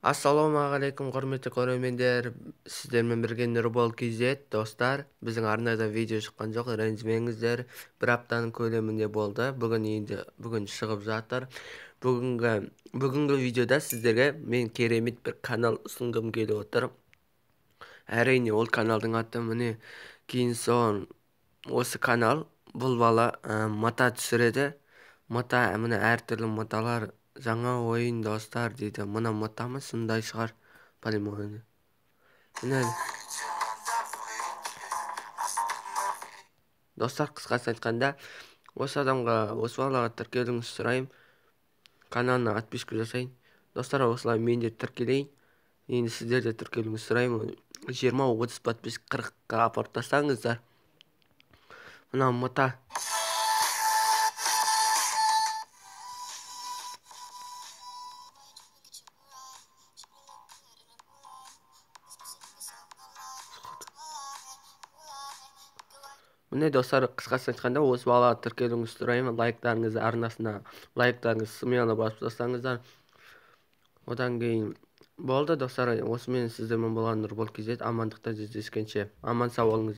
Ассалаумағалейкум құрметті көрермендер, сіздермен бірге Нұрбол KZ достар. Біздің арнада видео шыққан жоқ, ренжімеңіздер. Бір аптаның көлемінде болды. Бүгін шығып жатыр. Бүгінгі видеода сіздерге мен керемет бір канал ұсынғым келіп отыр. Әрине ол каналдың аты міне. Кейін соң осы канал бұл бала мата түсіреді. Мата міне әртүрлі маталар. Жаңа ойын достар дейді. Мына мата ма сондай шығар. Полимоны. Міне достар, қысқасын айтқанда, осы балаға тіркелуіңізді сұраймын. Каналына подписка жасайын. Достар, осылай мен де тіркелейін. Енді сіздер де тіркелуіңізді сұраймын. 20-30 подписка 40-қа апарып тастаңыздар. Мына мата. Міне достар, қысқасын айтқанда, осы балаға тіркелуіңізді сұраймын. Лайктарыңызды арнасына, лайктарыңызды смело басып тастаңыздар. Одан кейін болды достар, осымен сіздермен болған Нұрбол KZ. Амандықта жүздескенше аман сау болыңыз.